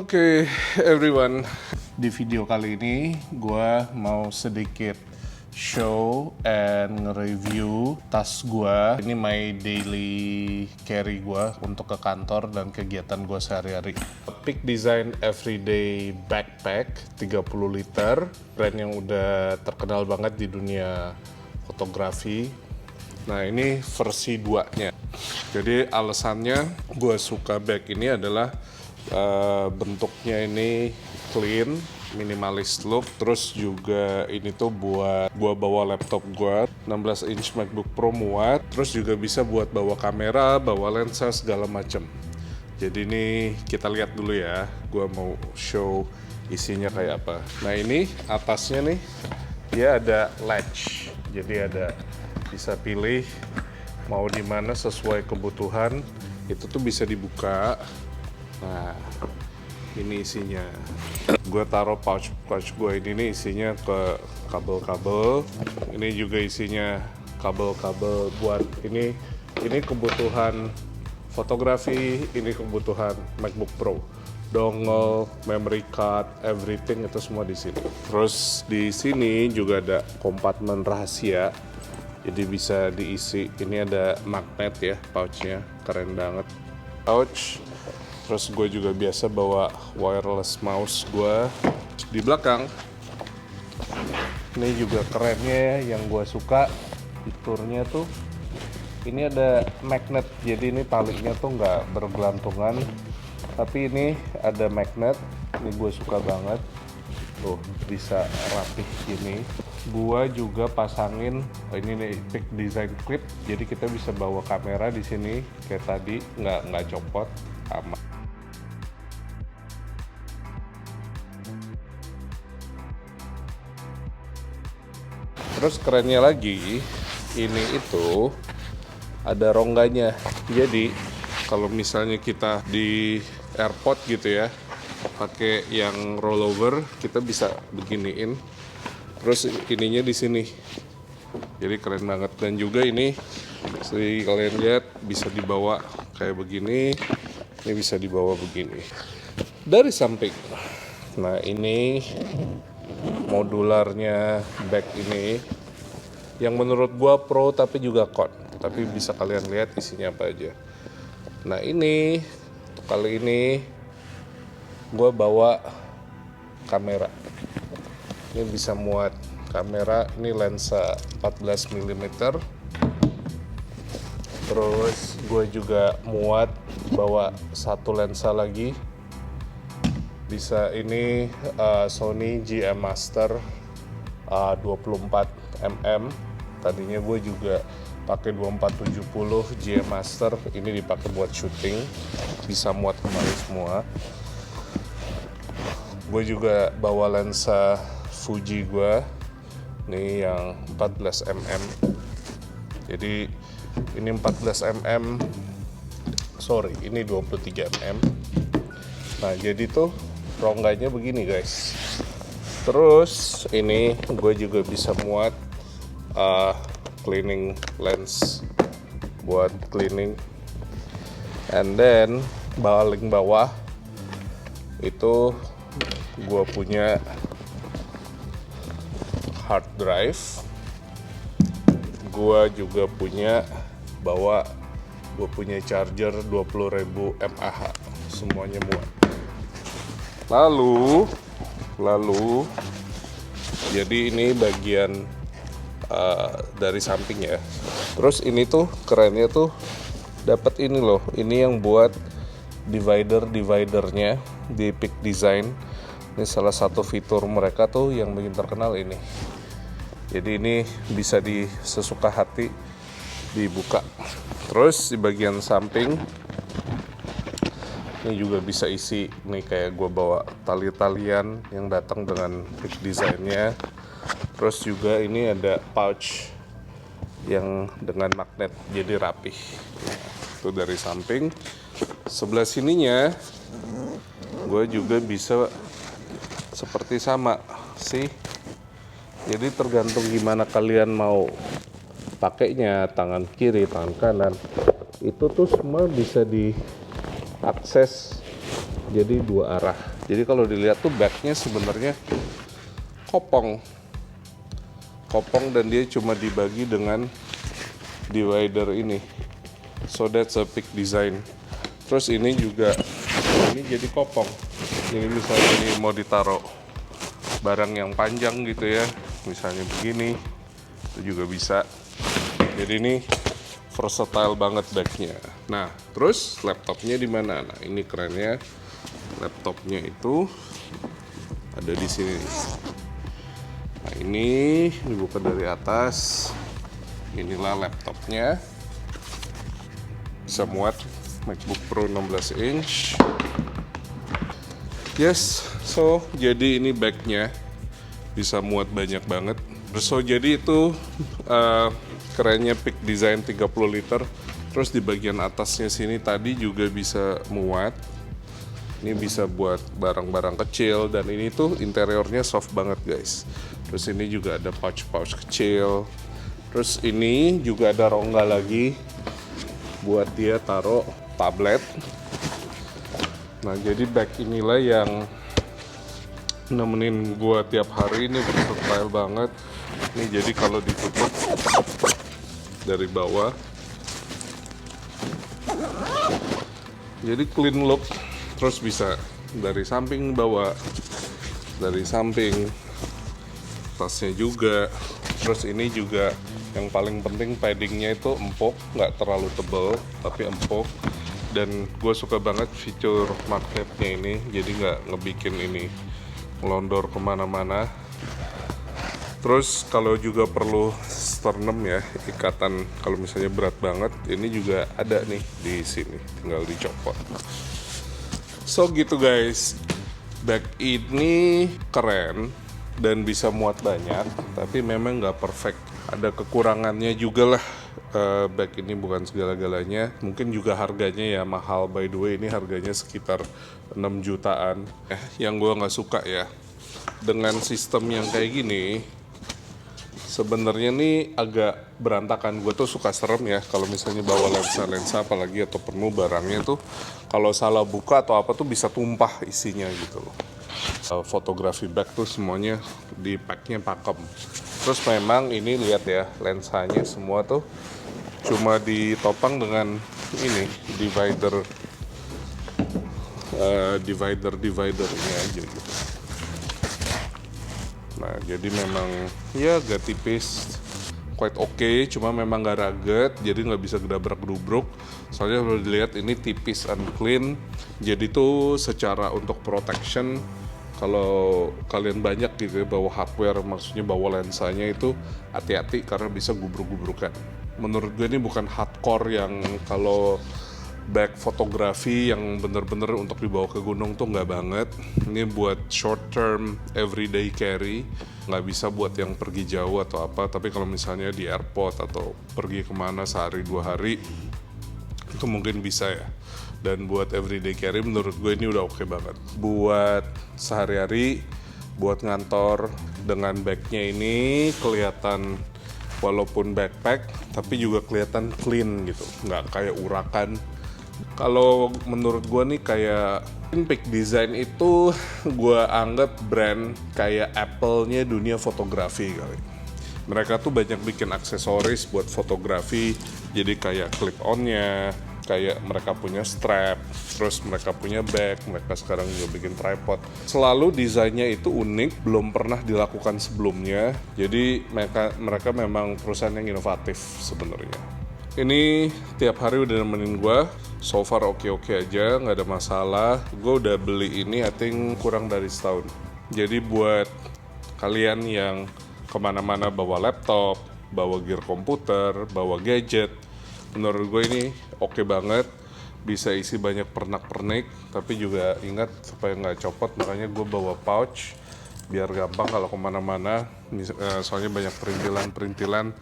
Oke, everyone. Di video kali ini gue mau sedikit show and review tas gue. Ini my daily carry gue untuk ke kantor dan kegiatan gue sehari-hari. Peak Design Everyday Backpack 30 liter, brand yang udah terkenal banget di dunia fotografi. Nah, ini versi 2-nya. Jadi alasannya gue suka bag ini adalah bentuknya ini clean, minimalis look, terus juga ini tuh buat gua bawa laptop gua, 16 inch MacBook Pro muat, terus juga bisa buat bawa kamera, bawa lensa segala macam. Jadi ini kita lihat dulu ya, gua mau show isinya kayak apa. Nah, ini atasnya nih dia ada latch, jadi ada bisa pilih mau di mana sesuai kebutuhan. Itu tuh bisa dibuka. Nah, ini isinya. Gue taruh pouch gue ini nih isinya ke kabel-kabel. Ini juga isinya kabel-kabel buat ini kebutuhan fotografi, ini kebutuhan MacBook Pro. Dongle, memory card, everything itu semua di sini. Terus di sini juga ada kompartemen rahasia. Jadi bisa diisi. Ini ada magnet ya pouchnya, keren banget. Pouch. Terus gue juga biasa bawa wireless mouse gue. Di belakang ini juga kerennya yang gue suka fiturnya tuh, ini ada magnet. Jadi ini talinya tuh nggak bergelantungan, tapi ini ada magnet. Ini gue suka banget tuh, bisa rapih gini. Gua juga pasangin ini nih Peak Design clip, jadi kita bisa bawa kamera di sini kayak tadi, nggak copot, aman. Terus kerennya lagi, ini itu ada rongganya. Jadi kalau misalnya kita di airport gitu ya, pakai yang rollover, kita bisa beginiin. Terus ininya di sini, jadi keren banget. Dan juga ini, seperti kalian lihat, bisa dibawa kayak begini. Ini bisa dibawa begini dari samping. Nah, ini modularnya bag ini, yang menurut gua pro tapi juga con. Tapi bisa kalian lihat isinya apa aja. Nah, ini untuk kali ini gua bawa kamera. Ini bisa muat kamera, ini lensa 14 mm. Terus gue juga muat bawa satu lensa lagi. Bisa ini Sony GM Master 24 mm. Tadinya gue juga pakai 2470 GM Master, ini dipakai buat syuting. Bisa muat kembali semua. Gue juga bawa lensa Fuji gue, nih yang 14 mm. Jadi ini 14 mm, ini 23 mm. Nah, jadi tuh rongganya begini guys. Terus ini gue juga bisa muat cleaning lens buat cleaning. And then paling bawah itu gue punya hard drive. Gua juga punya gue punya charger 20.000 mAh, semuanya muat. Lalu jadi ini bagian dari samping ya. Terus ini tuh kerennya tuh dapat ini loh, ini yang buat dividernya di Peak Design. Ini salah satu fitur mereka tuh yang bikin terkenal ini. Jadi ini bisa sesuka hati dibuka. Terus di bagian samping ini juga bisa isi nih, kayak gue bawa tali-talian yang datang dengan Peak Design-nya. Terus juga ini ada pouch yang dengan magnet, jadi rapih. Itu dari samping. Sebelah sininya gue juga bisa seperti sama sih. Jadi tergantung gimana kalian mau pakainya, tangan kiri, tangan kanan. Itu tuh semua bisa diakses jadi dua arah. Jadi kalau dilihat tuh bagnya sebenarnya kopong dan dia cuma dibagi dengan divider ini. So that's a big design. Terus ini juga, ini jadi kopong. Ini misalnya ini mau ditaruh barang yang panjang gitu ya, misalnya begini, itu juga bisa. Jadi ini versatile banget bagnya. Nah, terus laptopnya di mana? Nah, ini kerennya, laptopnya itu ada di sini. Nah, ini dibuka dari atas. Inilah laptopnya. Bisa muat MacBook Pro 16 inch. Yes, so jadi ini bagnya bisa muat banyak banget. So jadi itu kerennya Peak Design 30 liter. Terus di bagian atasnya sini tadi juga bisa muat. Ini bisa buat barang-barang kecil dan ini tuh interiornya soft banget guys. Terus ini juga ada pouch-pouch kecil. Terus ini juga ada rongga lagi buat dia taruh tablet. Nah, jadi bag inilah yang nemenin gua tiap hari. Ini versatile banget. Ini jadi kalau ditutup dari bawah, jadi clean look. Terus bisa dari samping bawa, dari samping, tasnya juga. Terus ini juga yang paling penting paddingnya itu empuk, nggak terlalu tebal tapi empuk. Dan gue suka banget fitur magnetnya ini, jadi nggak ngebikin ini ngelondor kemana-mana. Terus kalau juga perlu sternum ya, ikatan kalau misalnya berat banget, ini juga ada nih di sini, tinggal dicopot. So gitu guys, bag ini keren dan bisa muat banyak, tapi memang nggak perfect. Ada kekurangannya juga lah. Bag ini bukan segala-galanya. Mungkin juga harganya ya mahal. By the way, ini harganya sekitar 6 jutaan. Yang gue nggak suka ya, dengan sistem yang kayak gini, sebenarnya nih agak berantakan. Gue tuh suka serem ya kalau misalnya bawa lensa apalagi atau penuh barangnya tuh, kalau salah buka atau apa tuh bisa tumpah isinya gitu loh. Fotografi bag tuh semuanya di packnya pakem. Terus memang ini lihat ya, lensanya semua tuh cuma ditopang dengan ini dividernya aja gitu. Nah, jadi memang ya agak tipis, quite okay, cuma memang nggak rugged, jadi nggak bisa gedabrak-gedubruk. Soalnya kalau dilihat ini tipis and clean, jadi tuh secara untuk protection, kalau kalian banyak gitu ya bawa hardware, maksudnya bawa lensanya itu hati-hati karena bisa gubruk-gubrukan. Menurut gue ini bukan hardcore yang kalau bag fotografi yang bener-bener untuk dibawa ke gunung tuh nggak banget. Ini buat short term everyday carry, nggak bisa buat yang pergi jauh atau apa. Tapi kalau misalnya di airport atau pergi kemana sehari 2 hari itu mungkin bisa ya. Dan buat everyday carry menurut gue ini udah oke banget. Buat sehari-hari, buat ngantor dengan bagnya ini kelihatan walaupun backpack tapi juga kelihatan clean gitu, nggak kayak urakan. Kalau menurut gue nih kayak Peak Design itu gue anggap brand kayak Apple-nya dunia fotografi kali. Mereka tuh banyak bikin aksesoris buat fotografi, jadi kayak clip-on-nya, kayak mereka punya strap, terus mereka punya bag, mereka sekarang juga bikin tripod. Selalu desainnya itu unik, belum pernah dilakukan sebelumnya. Jadi mereka memang perusahaan yang inovatif sebenarnya. Ini tiap hari udah nemenin gue, so far oke-oke aja, nggak ada masalah. Gue udah beli ini I think kurang dari setahun. Jadi buat kalian yang kemana-mana bawa laptop, bawa gear komputer, bawa gadget, menurut gue ini oke banget. Bisa isi banyak pernak-pernik, tapi juga ingat supaya nggak copot, makanya gue bawa pouch biar gampang kalau kemana-mana. Soalnya banyak perintilan-perintilan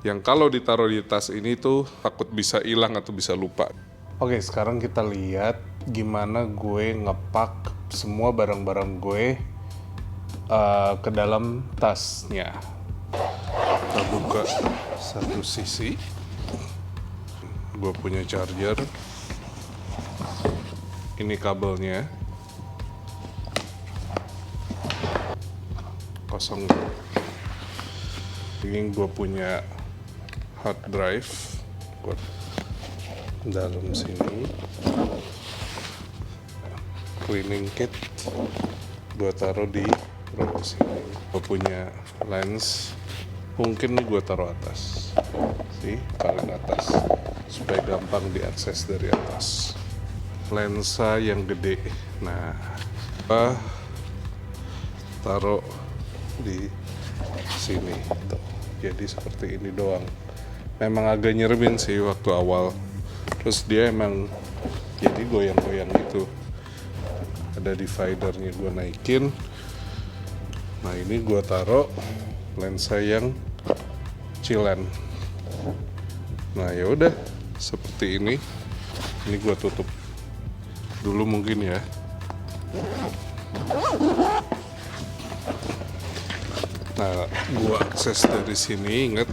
yang kalau ditaruh di tas ini tuh takut bisa hilang atau bisa lupa. Oke, sekarang kita lihat gimana gue ngepak semua barang-barang gue ke dalam tasnya. Kita buka satu sisi. Gue punya charger. Ini kabelnya. kosong. Ini gue punya hard drive buat dalam sini. Cleaning kit gue taruh di bawah sini. Gue punya lens, mungkin nih gue taruh atas, sih paling atas supaya gampang diakses dari atas. Lensa yang gede, nah gue taruh di sini tuh. Jadi seperti ini doang. Memang agak nyeremin sih waktu awal. Terus dia emang jadi goyang-goyang gitu. Ada dividernya, gue naikin. Nah ini gue taruh lensa yang cilen. Nah ya udah seperti ini. Ini gue tutup dulu mungkin ya. Nah, gue akses dari sini, inget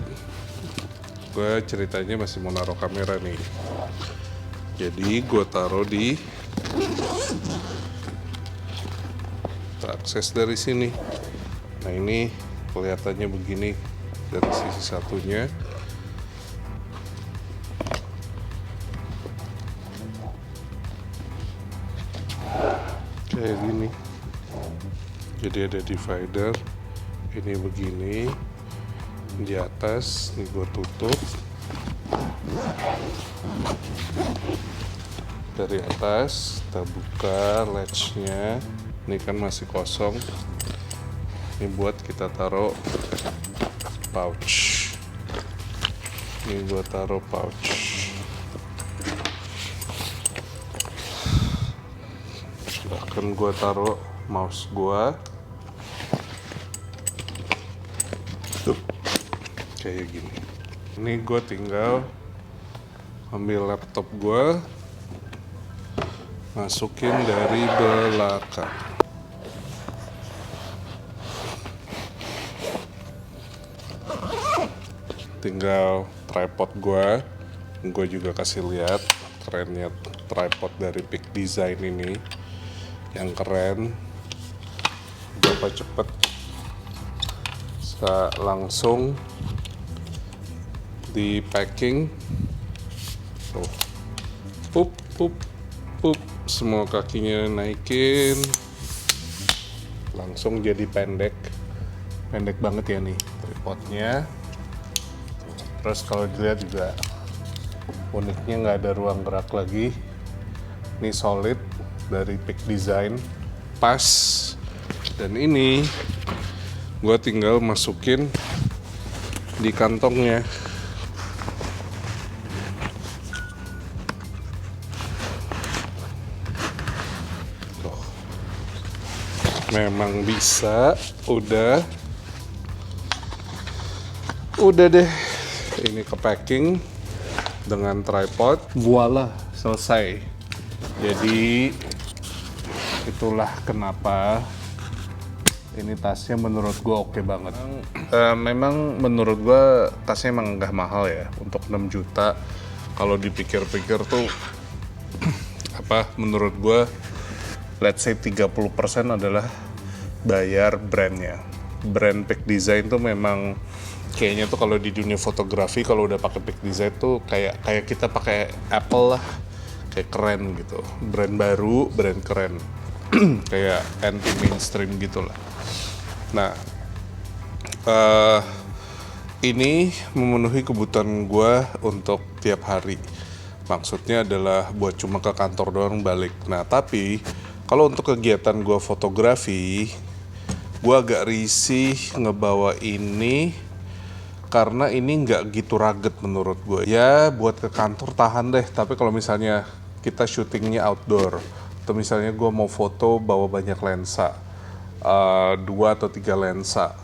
gue ceritanya masih mau naruh kamera nih. Jadi gue taruh di, kita akses dari sini. Nah ini kelihatannya begini dari sisi satunya. Kayak gini. Jadi ada divider. Ini begini di atas, ini gue tutup dari atas, kita buka latchnya. Ini kan masih kosong, ini buat kita taruh pouch. Ini gue taruh pouch. Bahkan gue taruh mouse gue kayak gini. Ini gue tinggal ambil laptop gue, masukin dari belakang. Tinggal tripod gue juga kasih lihat kerennya tripod dari Peak Design ini, yang keren, berapa cepet, bisa langsung di packing. Tuh, pup, semua kakinya naikin, langsung jadi pendek banget ya nih tripodnya. Terus kalau dilihat juga uniknya nggak ada ruang gerak lagi. Ini solid dari Peak Design, pas. Dan ini gue tinggal masukin di kantongnya. Memang bisa, udah deh. Ini ke packing dengan tripod, voila, selesai. Jadi itulah kenapa ini tasnya menurut gue oke banget. Memang menurut gue tasnya emang nggak mahal ya, untuk 6 juta. Kalau dipikir-pikir tuh menurut gue, let's say 30% adalah bayar brandnya. Brand Peak Design tuh memang kayaknya tuh kalau di dunia fotografi, kalau udah pakai Peak Design tuh kayak kita pakai Apple lah, kayak keren gitu. Brand baru, brand keren, kayak anti mainstream gitulah. Nah, ini memenuhi kebutuhan gue untuk tiap hari. Maksudnya adalah buat cuma ke kantor doang balik. Nah, tapi kalau untuk kegiatan gue fotografi, gue agak risih ngebawa ini karena ini nggak gitu rugged menurut gue. Ya buat ke kantor tahan deh, tapi kalau misalnya kita syutingnya outdoor, atau misalnya gue mau foto bawa banyak lensa, 2 atau 3 lensa,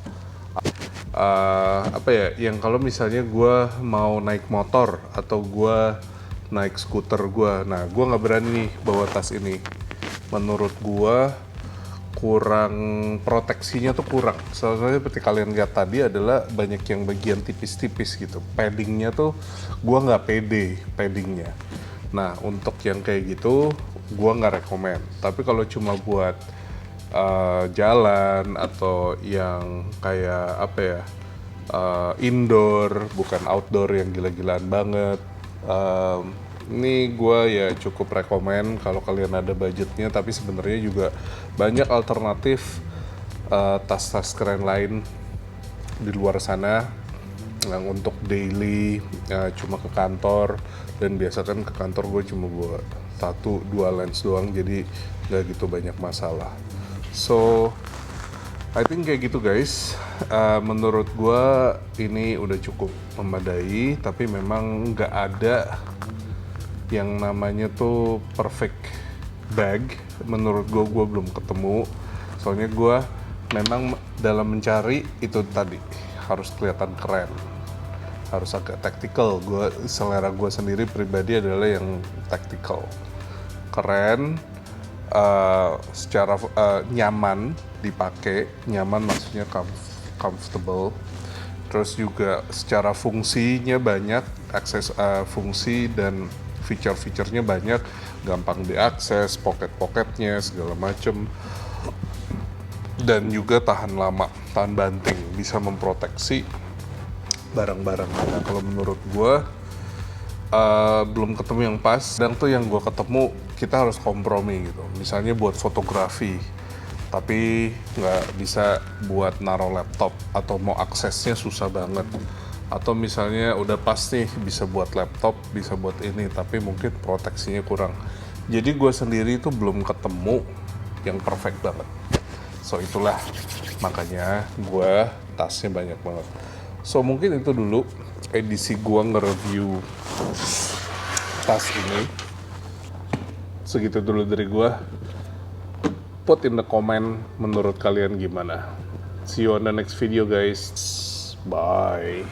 yang kalau misalnya gue mau naik motor atau gue naik skuter gue, nah gue nggak berani nih bawa tas ini. Menurut gue kurang, proteksinya tuh kurang. Soalnya seperti kalian lihat tadi adalah banyak yang bagian tipis-tipis gitu. Paddingnya tuh gue nggak pede paddingnya. Nah untuk yang kayak gitu gue nggak rekomen. Tapi kalau cuma buat jalan atau yang kayak apa ya, indoor bukan outdoor yang gila-gilaan banget. Ini gue ya cukup rekomen kalau kalian ada budgetnya, tapi sebenarnya juga banyak alternatif tas-tas keren lain di luar sana yang untuk daily, cuma ke kantor. Dan biasa kan ke kantor gue cuma buat 1-2 lens doang, jadi nggak gitu banyak masalah. So I think kayak gitu guys. Menurut gue ini udah cukup memadai, tapi memang nggak ada yang namanya tuh perfect bag. Menurut gue belum ketemu. Soalnya gue memang dalam mencari itu tadi harus kelihatan keren, harus agak tactical. Selera gue sendiri pribadi adalah yang tactical, keren, secara nyaman dipakai. Nyaman maksudnya comfortable. Terus juga secara fungsinya banyak, fungsi dan feature-featurenya banyak, gampang diakses, pocket-pocketnya segala macem. Dan juga tahan lama, tahan banting, bisa memproteksi barang-barang. Nah, kalau menurut gue belum ketemu yang pas. Dan tuh yang gue ketemu, kita harus kompromi gitu. Misalnya buat fotografi, tapi nggak bisa buat naruh laptop atau mau aksesnya susah banget. Atau misalnya udah pas nih bisa buat laptop, bisa buat ini, tapi mungkin proteksinya kurang. Jadi gue sendiri tuh belum ketemu yang perfect banget. So itulah makanya gue tasnya banyak banget. So mungkin itu dulu edisi gue nge-review tas ini. Segitu dulu dari gue. Put in the comment menurut kalian gimana. See you on the next video guys. Bye.